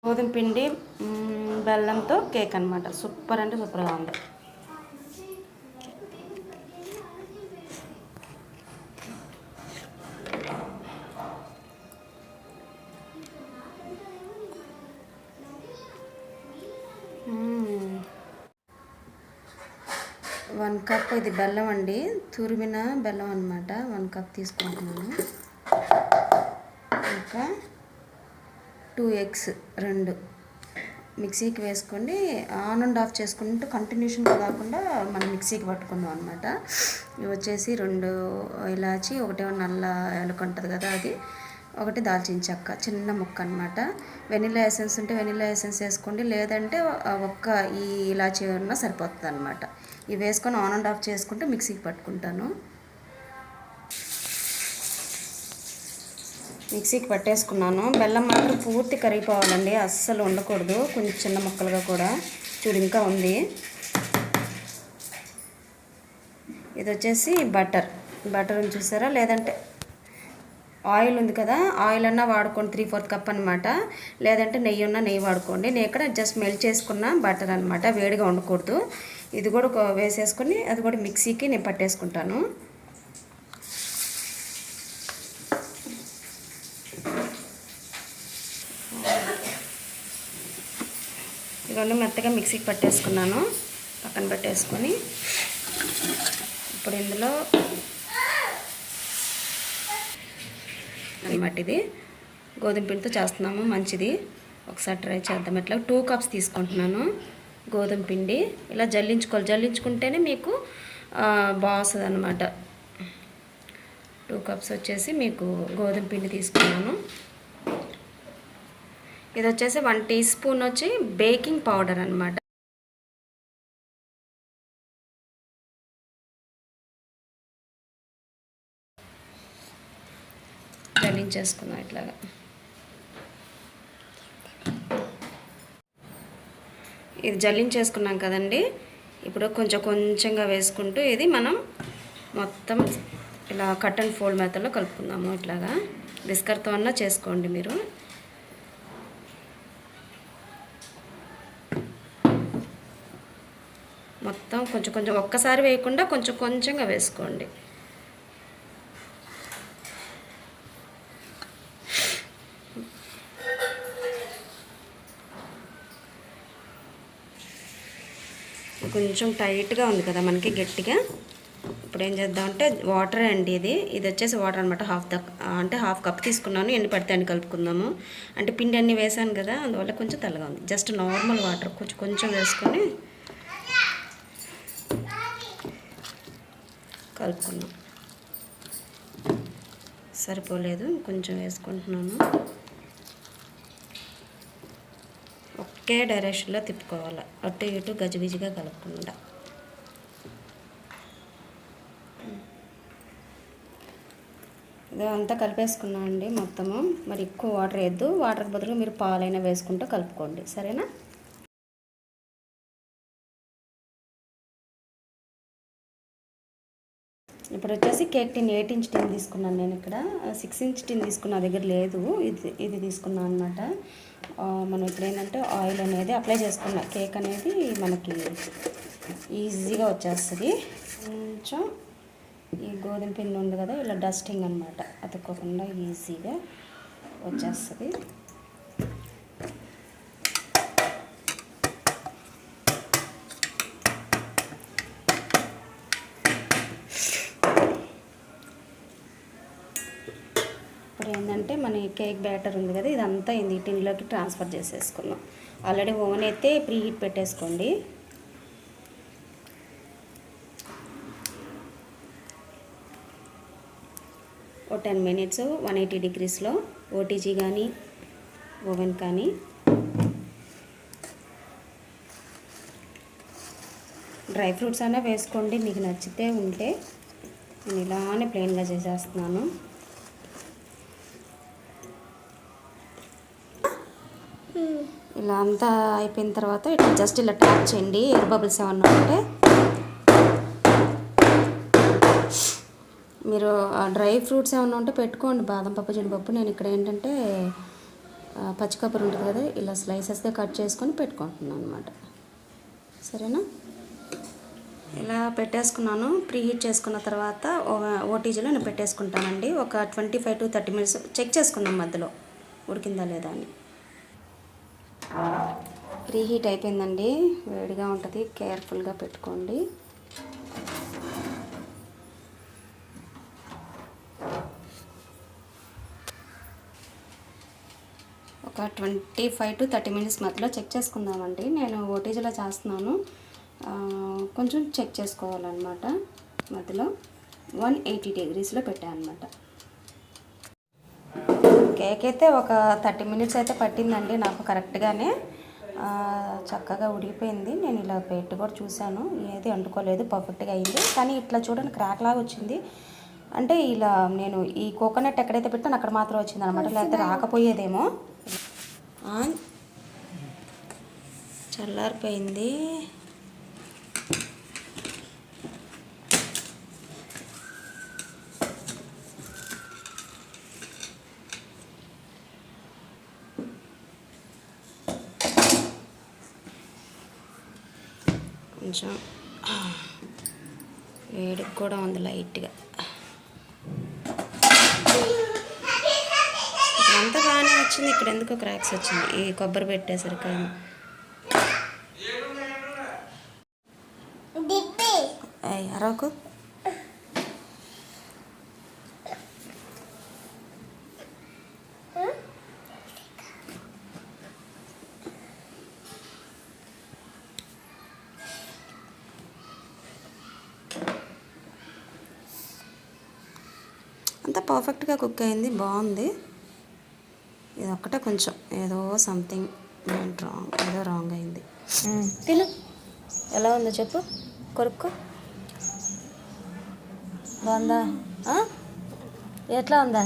గోధుమ పిండి బెల్లంతో కేక్ అనమాట. సూపర్ అంటే సూపర్గా ఉంది. వన్ కప్ ఇది బెల్లం అండి, తురిమిన బెల్లం అనమాట. 1 కప్ తీసుకుంటున్నాను. ఇంకా 2 ఎగ్స్ 2 మిక్సీకి వేసుకోండి. ఆన్ అండ్ ఆఫ్ చేసుకుంటూ కంటిన్యూషన్గా కాకుండా మనం మిక్సీకి పట్టుకుందాం అనమాట. ఇవి వచ్చేసి 2 ఇలాచి, ఒకటి నల్ల ఎలుక ఉంటుంది కదా అది, ఒకటి దాల్చిన చెక్క చిన్న ముక్క అనమాట. వెనిలా ఎసెన్స్ ఉంటే వెనిలా ఎసెన్స్ వేసుకోండి, లేదంటే ఒక్క ఈ ఇలాచి ఉన్నా సరిపోతుంది అనమాట. ఇవి వేసుకొని ఆన్ అండ్ ఆఫ్ చేసుకుంటూ మిక్సీకి పట్టుకుంటాను. మిక్సీకి పట్టేసుకున్నాను. బెల్లం మాత్రం పూర్తి కరిగిపోవాలండి, అస్సలు ఉండకూడదు. కొంచెం చిన్న ముక్కలుగా కూడా. చూడు ఇంకా ఉంది. ఇది వచ్చేసి బటర్ చూసారా, లేదంటే ఆయిల్ ఉంది కదా, ఆయిల్ అన్నా వాడుకోండి. 3/4 కప్ అనమాట. లేదంటే నెయ్యి ఉన్నా నెయ్యి వాడుకోండి. నేను ఇక్కడ జస్ట్ మెల్ట్ చేసుకున్న బటర్ అనమాట, వేడిగా ఉండకూడదు. ఇది కూడా వేసేసుకొని అది కూడా మిక్సీకి నేను పట్టేసుకుంటాను. ఇవన్నీ మెత్తగా మిక్సీకి పట్టేసుకున్నాను. పక్కన పెట్టేసుకొని ఇప్పుడు ఇందులో అనమాట ఇది గోధుమ పిండితో చేస్తున్నాము, మంచిది. ఒకసారి ట్రై చేద్దాం. ఇట్లా 2 కప్స్ తీసుకుంటున్నాను గోధుమ పిండి. ఇలా జల్లించుకుంటేనే మీకు బాగుంటుంది అనమాట. 2 కప్స్ వచ్చేసి మీకు గోధుమ పిండి తీసుకున్నాను. ఇది వచ్చేసి 1 టీ స్పూన్ వచ్చి బేకింగ్ పౌడర్ అనమాట. జల్లించేసుకున్నాం ఇట్లాగా. ఇది జల్లించేసుకున్నాం కదండి. ఇప్పుడు కొంచెంగా వేసుకుంటూ ఇది మనం మొత్తం ఇలా కట్ అండ్ ఫోల్డ్ మెథడ్లో కలుపుకుందాము. ఇట్లాగా విస్కర్తో అన్నా చేసుకోండి మీరు. మొత్తం కొంచెం ఒక్కసారి వేయకుండా కొంచెంగా వేసుకోండి. కొంచెం టైట్గా ఉంది కదా మనకి, గట్టిగా. ఇప్పుడు ఏం చేద్దామంటే వాటర్ అండి, ఇది వచ్చేసి వాటర్ అనమాట. హాఫ్ కప్ తీసుకున్నాను. ఎన్ని పడితే అన్ని కలుపుకుందాము. అంటే పిండి అన్నీ వేసాను కదా, అందువల్ల కొంచెం తెల్లగా ఉంది. జస్ట్ నార్మల్ వాటర్ కొంచెం వేసుకొని కలుపుకున్నాం. సరిపోలేదు, కొంచెం వేసుకుంటున్నాను. ఒకే డైరెక్షన్లో తిప్పుకోవాలి, అటు ఇటు గజిబిజిగా కలుపుకుండా. ఇదంతా కలిపేసుకున్నాం అండి మొత్తము. మరి ఎక్కువ వాటర్ వేయద్దు, వాటర్ బదులు మీరు పాలైనా వేసుకుంటూ కలుపుకోండి, సరేనా. ఇప్పుడు వచ్చేసి కేక్ టిన్ 8 ఇంచ్ టిన్ తీసుకున్నాను నేను. ఇక్కడ 6 ఇంచ్ టిన్ తీసుకున్న దగ్గర లేదు, ఇది తీసుకున్నాను అనమాట. మనం ఇప్పుడు ఏంటంటే ఆయిల్ అనేది అప్లై చేసుకున్న కేక్ అనేది మనకి ఈజీగా వచ్చేస్తుంది. కొంచెం ఈ గోధుమ పిండి ఉంది కదా, ఇలా డస్టింగ్ అనమాట, అతుక్కోకుండా ఈజీగా వచ్చేస్తుంది. ఇప్పుడు ఏంటంటే మన కేక్ బ్యాటర్ ఉంది కదా, ఇదంతా ఈ టిన్లోకి ట్రాన్స్ఫర్ చేసేసుకున్నాం. ఆల్రెడీ ఓవెన్ అయితే ప్రీ హీట్ పెట్టేసుకోండి. ఓ 10 మినిట్స్ 180 డిగ్రీస్లో ఓటీజీ కానీ ఓవెన్ కానీ. డ్రై ఫ్రూట్స్ అయినా వేసుకోండి మీకు నచ్చితే ఉంటే. నేను ఇలానే ప్లెయిన్గా చేసేస్తున్నాను. ఇలా అంతా అయిపోయిన తర్వాత ఇట్లా జస్ట్ ఇలా ట్యాప్ చేయండి. ఎయిర్ బబుల్స్ ఏమన్నా ఉంటే మీరు డ్రై ఫ్రూట్స్ ఏమన్నా ఉంటే పెట్టుకోండి, బాదం పప్పు, జీడిపప్పు. నేను ఇక్కడ ఏంటంటే పచ్చి కొబ్బరి ఉంటుంది కదా, ఇలా స్లైసెస్గా కట్ చేసుకొని పెట్టుకుంటున్నాను అనమాట. సరేనా? ఇలా పెట్టేసుకున్నాను. ప్రీ హీట్ చేసుకున్న తర్వాత ఓటీజీలో నేను పెట్టేసుకుంటానండి. ఒక 25 to 30 minutes చెక్ చేసుకుందాం మధ్యలో ఉడికిందా లేదా అని. ప్రీ హీట్ అయిపోయిందండి. వేడిగా ఉంటుంది, కేర్ఫుల్గా పెట్టుకోండి. ఒక 25 to 30 minutes మధ్యలో చెక్ చేసుకుందామండి. నేను ఓటీజీలో చేస్తున్నాను, కొంచెం చెక్ చేసుకోవాలన్నమాట. మధ్యలో 180 degreesలో పెట్టాను అనమాట. కేక్ అయితే ఒక 30 minutes అయితే పట్టిందండి నాకు కరెక్ట్గానే. చక్కగా ఉడికిపోయింది. నేను ఇలా పెట్టి కూడా చూశాను, ఏది అంటుకోలేదు, పర్ఫెక్ట్గా అయింది. కానీ ఇట్లా చూడండి క్రాక్ లాగా వచ్చింది. అంటే ఇలా నేను ఈ కోకోనట్ ఎక్కడైతే పెట్టాను అక్కడ మాత్రం వచ్చింది అనమాట, లేకపోతే రాకపోయేదేమో. చల్లారిపోయింది. కొంచెం వేడికి కూడా ఉంది లైట్గా. ఇక్కడంతా బాగానే వచ్చింది, ఇక్కడ ఎందుకో క్రాక్స్ వచ్చింది ఈ కొబ్బరి పెట్టేసరికి. అరకు అంతా పర్ఫెక్ట్గా కుక్ అయింది, బాగుంది. ఇది ఒక్కటే కొంచెం ఏదో సంథింగ్ ఏదో రాంగ్ అయింది. తిను, ఎలా ఉందో చెప్పు, కొరుక్కో. బాగుందా? ఎట్లా ఉందా?